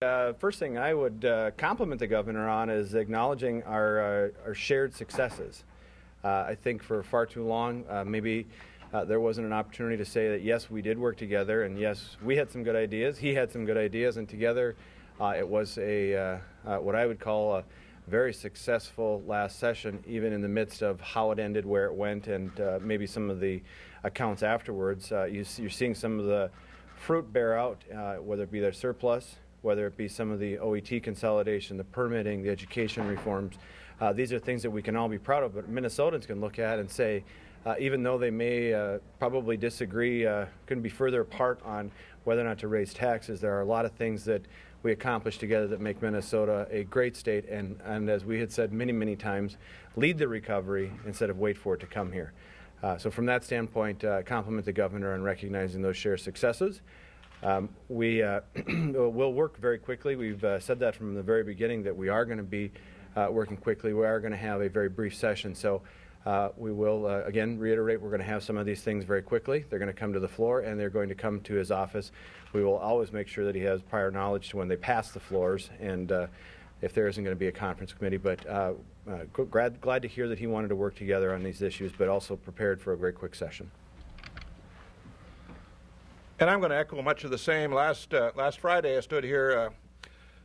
First thing I would compliment the governor on is acknowledging our shared successes. I think for far too long, maybe there wasn't an opportunity to say that, yes, we did work together, and yes, we had some good ideas, he had some good ideas, and together it was what I would call a very successful last session, even in the midst of how it ended, where it went, and maybe some of the accounts afterwards. You're seeing some of the fruit bear out, whether it be their surplus, whether it be some of the OET consolidation, the permitting, the education reforms. These are things that we can all be proud of, but Minnesotans can look at and say, even though they may probably disagree, couldn't be further apart on whether or not to raise taxes, there are a lot of things that we accomplished together that make Minnesota a great state, and as we had said many, many times, lead the recovery instead of wait for it to come here. So from that standpoint, compliment the governor on recognizing those shared successes. We will work very quickly. We've said that from the very beginning, that we are going to be working quickly. We are going to have a very brief session. So we will, again, reiterate, we're going to have some of these things very quickly. They're going to come to the floor, and they're going to come to his office. We will always make sure that he has prior knowledge to when they pass the floors, and if there isn't going to be a conference committee. But glad to hear that he wanted to work together on these issues, but also prepared for a very quick session. And I'm going to echo much of the same. Last Friday I stood here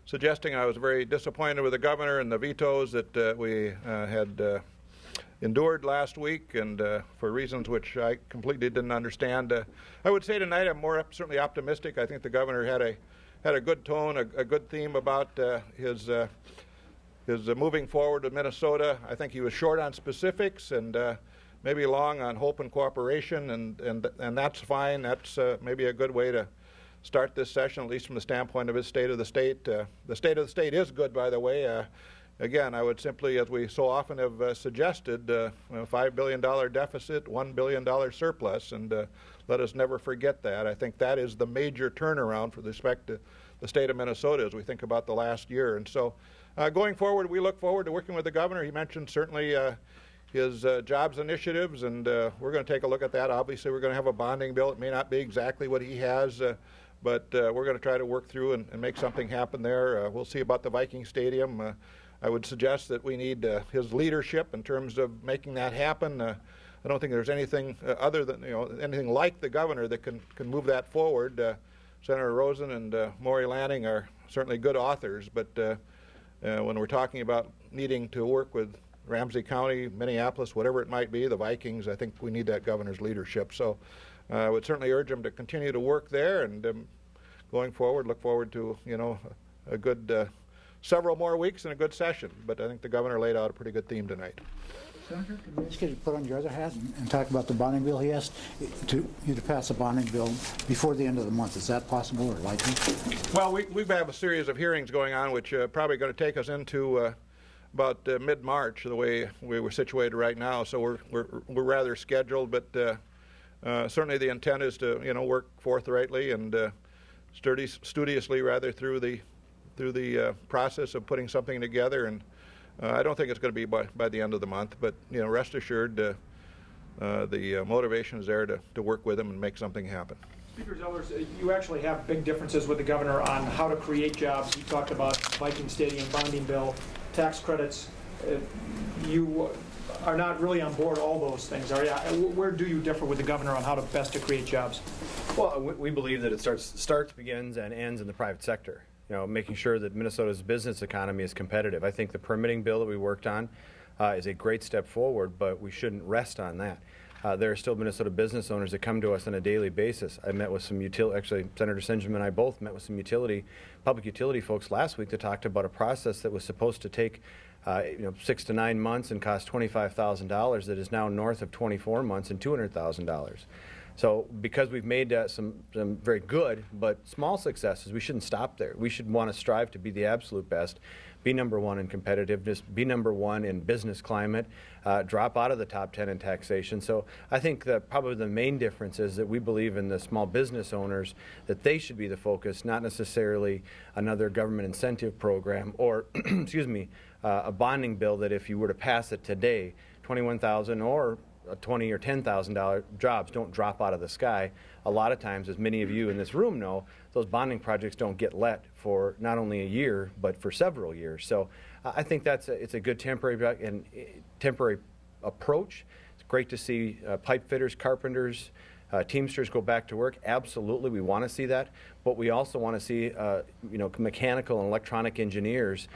suggesting I was very disappointed with the governor and the vetoes that we had endured last week, and for reasons which I completely didn't understand. I would say tonight I'm more certainly optimistic. I think the governor had a good tone, a good theme about his moving forward with Minnesota. I think he was short on specifics and maybe long on hope and cooperation, and that's fine. That's maybe a good way to start this session, at least from the standpoint of his state of the state. The state of the state is good, by the way. Again, I would simply, as we so often have suggested, $5 billion deficit, $1 billion surplus, and let us never forget that. I think that is the major turnaround with respect to the state of Minnesota as we think about the last year. And so going forward, we look forward to working with the governor. He mentioned certainly his jobs initiatives, and we're going to take a look at that. Obviously, we're going to have a bonding bill. It may not be exactly what he has, but we're going to try to work through and make something happen there. We'll see about the Viking Stadium. I would suggest that we need his leadership in terms of making that happen. I don't think there's anything other than, anything like the governor that can move that forward. Senator Rosen and Maury Lanning are certainly good authors, but when we're talking about needing to work with Ramsey County, Minneapolis, whatever it might be, the Vikings, I think we need that governor's leadership. So I would certainly urge him to continue to work there, and going forward, look forward to, a good several more weeks and a good session. But I think the governor laid out a pretty good theme tonight. Senator, can we ask you to put on your other hat and talk about the bonding bill? He asked you to pass a bonding bill before the end of the month. Is that possible or likely? Well, we have a series of hearings going on, which are probably going to take us into about mid-March, the way we were situated right now. So we're rather scheduled, but certainly the intent is to work forthrightly and studiously rather through the process of putting something together. And I don't think it's going to be by the end of the month, but rest assured the motivation is there to work with him and make something happen. Speaker Zellers, you actually have big differences with the governor on how to create jobs. You talked about Viking Stadium, bonding bill, tax credits. You are not really on board all those things, are you? Where do you differ with the governor on how to best to create jobs? Well, we believe that it starts, begins, and ends in the private sector. Making sure that Minnesota's business economy is competitive. I think the permitting bill that we worked on is a great step forward, but we shouldn't rest on that. There are still Minnesota business owners that come to us on a daily basis. I met with some actually Senator Senjem and I both met with some public utility folks last week that talked about a process that was supposed to take 6 to 9 months and cost $25,000 that is now north of 24 months and $200,000. So because we've made some very good but small successes, we shouldn't stop there. We should want to strive to be the absolute best, be number one in competitiveness, be number one in business climate, drop out of the top 10 in taxation. So I think that probably the main difference is that we believe in the small business owners, that they should be the focus, not necessarily another government incentive program or, excuse me, a bonding bill that if you were to pass it today, $21,000 or $20,000 or $10,000 jobs don't drop out of the sky. A lot of times, as many of you in this room know, those bonding projects don't get let for not only a year, but for several years. So I think it's a good temporary approach. It's great to see pipe fitters, carpenters, Teamsters go back to work. Absolutely, we want to see that, but we also want to see mechanical and electronic engineers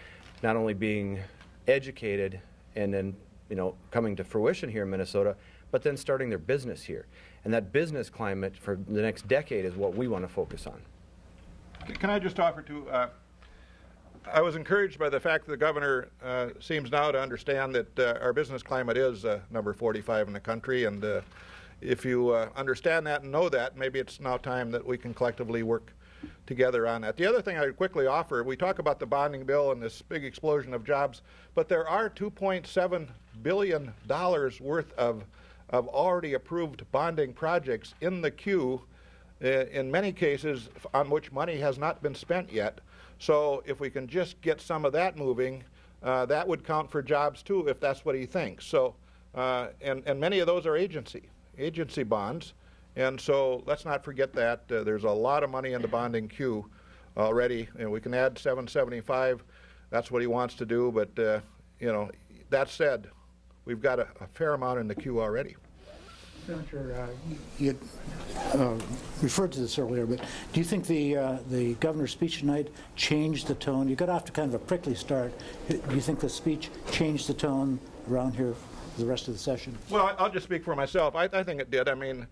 not only being educated and then coming to fruition here in Minnesota, but then starting their business here. And that business climate for the next decade is what we want to focus on. Can I just offer to, I was encouraged by the fact that the governor seems now to understand that our business climate is number 45 in the country, and if you understand that and know that, maybe it's now time that we can collectively work together on that. The other thing I would quickly offer, we talk about the bonding bill and this big explosion of jobs, but there are $2.7 billion worth of already approved bonding projects in the queue, in many cases on which money has not been spent yet. So if we can just get some of that moving, that would count for jobs too, if that's what he thinks. So, and many of those are agency bonds. And so let's not forget that. There's a lot of money in the bonding queue already. And we can add 775. That's what he wants to do. But, that said, we've got a fair amount in the queue already. Senator, you referred to this earlier, but do you think the governor's speech tonight changed the tone? You got off to kind of a prickly start. Do you think the speech changed the tone around here for the rest of the session? Well, I'll just speak for myself. I think it did. I mean,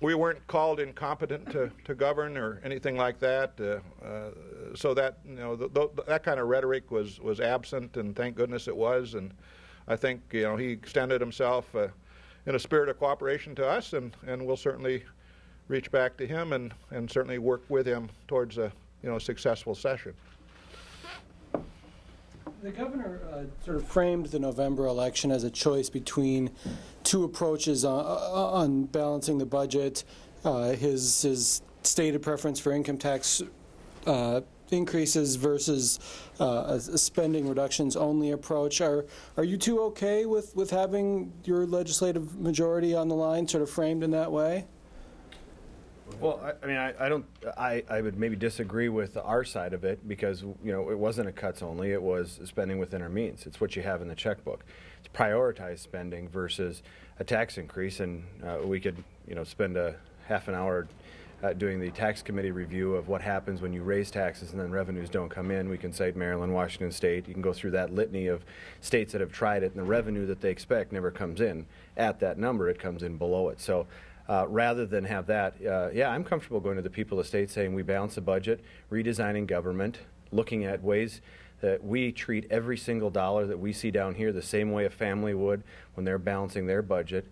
we weren't called incompetent to govern or anything like that. So that that kind of rhetoric was absent, and thank goodness it was. And I think he extended himself in a spirit of cooperation to us, and we'll certainly reach back to him and certainly work with him towards a successful session. The governor sort of framed the November election as a choice between two approaches on balancing the budget, his stated preference for income tax increases versus a spending reductions only approach. Are you two okay with having your legislative majority on the line sort of framed in that way? Well, I would maybe disagree with our side of it, because it wasn't a cuts only, it was spending within our means. It's what you have in the checkbook. It's prioritized spending versus a tax increase, and we could spend a half an hour doing the tax committee review of what happens when you raise taxes and then revenues don't come in. We can cite Maryland, Washington State. You can go through that litany of states that have tried it, and the revenue that they expect never comes in at that number. It comes in below it. So rather than have that, I'm comfortable going to the people of the state saying we balance the budget, redesigning government, looking at ways that we treat every single dollar that we see down here the same way a family would when they're balancing their budget.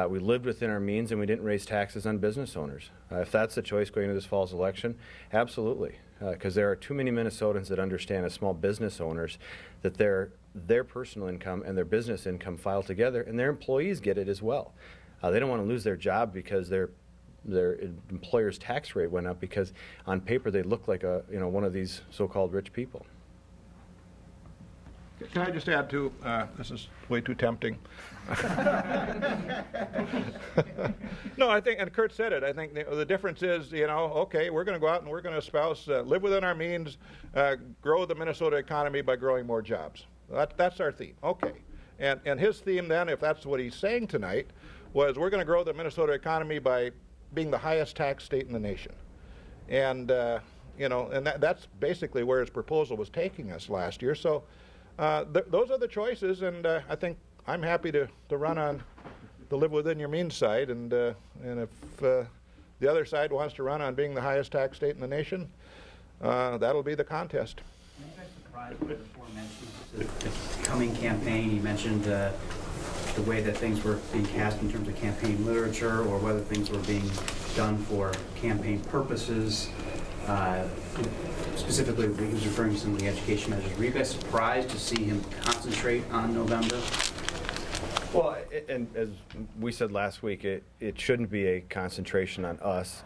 We lived within our means, and we didn't raise taxes on business owners. If that's the choice going into this fall's election, absolutely, because there are too many Minnesotans that understand as small business owners that their personal income and their business income file together, and their employees get it as well. They don't want to lose their job because their employer's tax rate went up, because on paper they look like one of these so-called rich people. Can I just add to, this is way too tempting. No, I think, and Kurt said it, I think the difference is, okay, we're going to go out and we're going to espouse, live within our means, grow the Minnesota economy by growing more jobs. That's our theme. Okay. And his theme then, if that's what he's saying tonight, was we're going to grow the Minnesota economy by being the highest tax state in the nation. And, and that's basically where his proposal was taking us last year. So those are the choices, and I think I'm happy to run on the live within your means side, and if the other side wants to run on being the highest tax state in the nation, that'll be the contest. Are you guys surprised by the aforementioned the coming campaign? You mentioned the way that things were being cast in terms of campaign literature, or whether things were being done for campaign purposes. Specifically, he was referring to some of the education measures. Were you guys surprised to see him concentrate on November? Well, and as we said last week, it shouldn't be a concentration on us.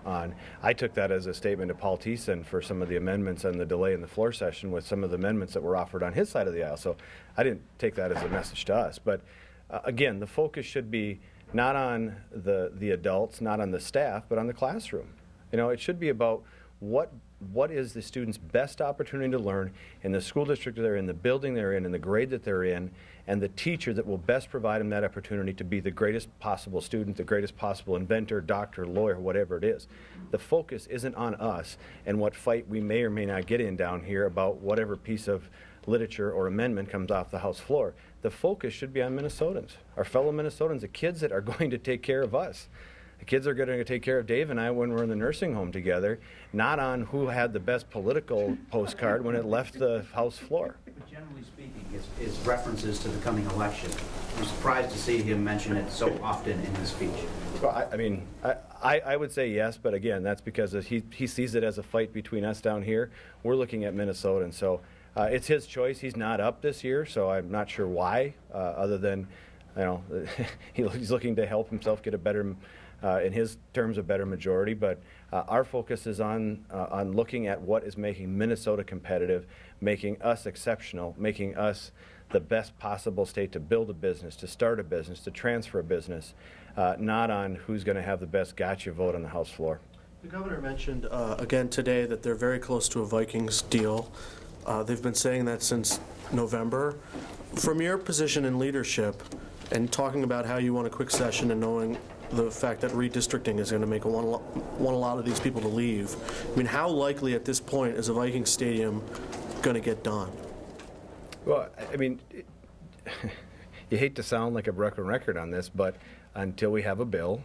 I took that as a statement to Paul Thiessen for some of the amendments and the delay in the floor session with some of the amendments that were offered on his side of the aisle. So I didn't take that as a message to us. But again, the focus should be not on the adults, not on the staff, but on the classroom. It should be about what what is the student's best opportunity to learn in the school district they're in, the building they're in the grade that they're in, and the teacher that will best provide them that opportunity to be the greatest possible student, the greatest possible inventor, doctor, lawyer, whatever it is. The focus isn't on us and what fight we may or may not get in down here about whatever piece of literature or amendment comes off the House floor. The focus should be on Minnesotans, our fellow Minnesotans, the kids that are going to take care of us. The kids are going to take care of Dave and I when we're in the nursing home together, not on who had the best political postcard when it left the House floor. But generally speaking, it's references to the coming election. I'm surprised to see him mention it so often in his speech. Well, I would say yes, but again, that's because he sees it as a fight between us down here. We're looking at Minnesotans, so it's his choice. He's not up this year, so I'm not sure why, other than, he's looking to help himself get a better, in his terms, a better majority. But our focus is on looking at what is making Minnesota competitive, making us exceptional, making us the best possible state to build a business, to start a business, to transfer a business, not on who's going to have the best gotcha vote on the House floor. The governor mentioned again today that they're very close to a Vikings deal. They've been saying that since November. From your position in leadership and talking about how you want a quick session and knowing the fact that redistricting is going to want a lot of these people to leave, I mean, how likely at this point is a Vikings stadium going to get done? Well, I mean, you hate to sound like a broken record on this, but until we have a bill,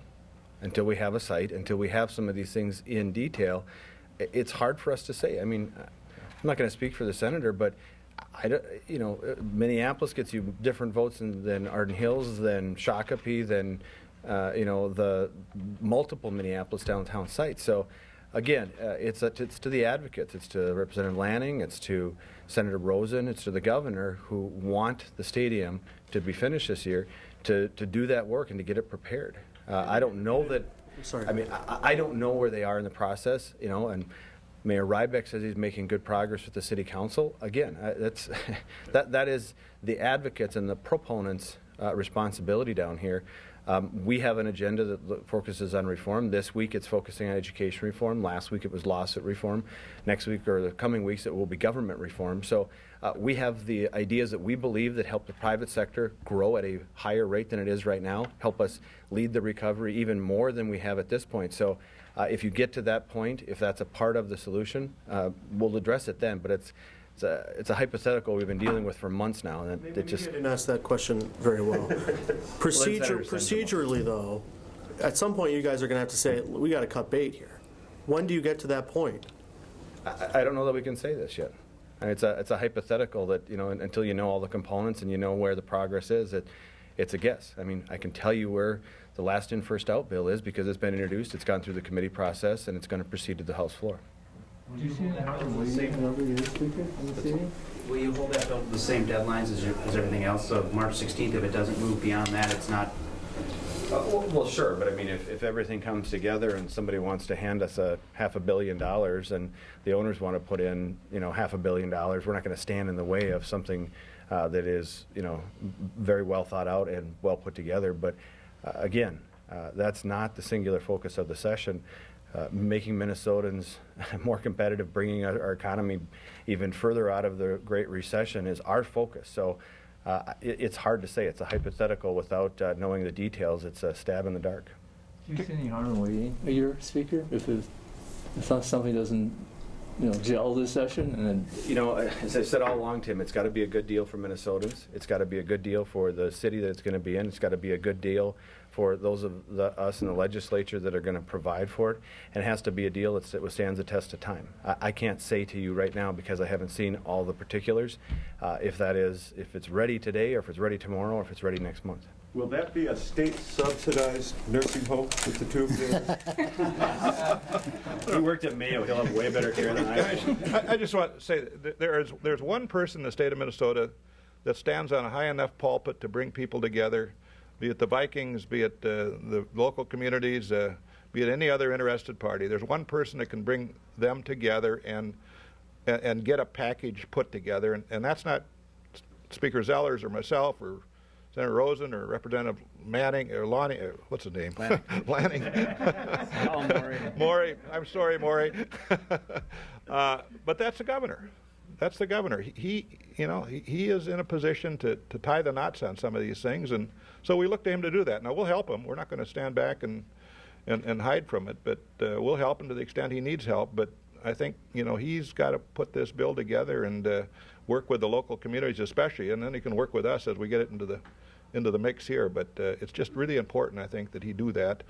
until we have a site, until we have some of these things in detail, it's hard for us to say. I mean, I'm not going to speak for the senator, but Minneapolis gets you different votes than Arden Hills, than Shakopee, than the multiple Minneapolis downtown sites. So, again, it's to the advocates, it's to Representative Lanning, it's to Senator Rosen, it's to the governor who want the stadium to be finished this year to do that work and to get it prepared. I don't know that. Sorry. I mean, I don't know where they are in the process, and Mayor Rybeck says he's making good progress with the city council. Again, that is the advocates and the proponents' responsibility down here. We have an agenda that focuses on reform. This week it's focusing on education reform. Last week it was lawsuit reform. Next week or the coming weeks it will be government reform. So we have the ideas that we believe that help the private sector grow at a higher rate than it is right now, help us lead the recovery even more than we have at this point. So if you get to that point, if that's a part of the solution, we'll address it then. But it's a hypothetical we've been dealing with for months now. And Maybe I didn't ask that question very well. Procedurally, though, at some point you guys are going to have to say, we got to cut bait here. When do you get to that point? I don't know that we can say this yet. And it's a hypothetical that, until you know all the components and you know where the progress is, it's a guess. I mean, I can tell you where the last in, first out bill is because it's been introduced, it's gone through the committee process, and it's going to proceed to the House floor. Will you hold that bill to the same? Will you hold that bill to the same deadlines as everything else? So March 16th, if it doesn't move beyond that, it's not. Well, sure, but I mean, if everything comes together and somebody wants to hand us $500 million and the owners want to put in, $500 million, we're not going to stand in the way of something that is, very well thought out and well put together. But again, that's not the singular focus of the session. Making Minnesotans more competitive, bringing our economy even further out of the Great Recession is our focus. So it's hard to say. It's a hypothetical without knowing the details. It's a stab in the dark. Do you see any harm in waiting a year, Speaker, if something doesn't gel this session? And then, as I've said all along, Tim, it's got to be a good deal for Minnesotans. It's got to be a good deal for the city that it's going to be in. It's got to be a good deal for those of us in the legislature that are going to provide for it. And it has to be a deal that withstands the test of time. I can't say to you right now because I haven't seen all the particulars if it's ready today or if it's ready tomorrow or if it's ready next month. Will that be a state-subsidized nursing home with the tube there? He worked at Mayo. He'll have way better care than I do. I just want to say that there's one person in the state of Minnesota that stands on a high enough pulpit to bring people together, be it the Vikings, be it the local communities, be it any other interested party. There's one person that can bring them together and get a package put together, and that's not Speaker Zellers or myself or Senator Rosen or Representative Manning or Lonnie, what's his name? Lanning. Maury. I'm sorry, Maury. But that's the governor. That's the governor. He is in a position to tie the knots on some of these things, and so we look to him to do that. Now we'll help him. We're not going to stand back and hide from it, but we'll help him to the extent he needs help. But I think he's got to put this bill together and work with the local communities, especially, and then he can work with us as we get it into the mix here. But it's just really important, I think, that he do that.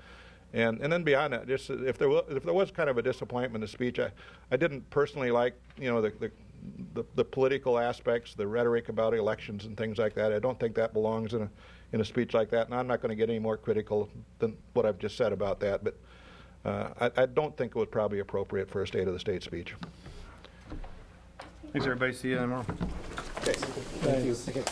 And then beyond that, just if there was kind of a disappointment in the speech, I didn't personally like the political aspects, the rhetoric about elections and things like that. I don't think that belongs in a speech like that, and I'm not going to get any more critical than what I've just said about that. But I don't think it was probably appropriate for a State of the State speech. Thanks, everybody. See you tomorrow. Thank you.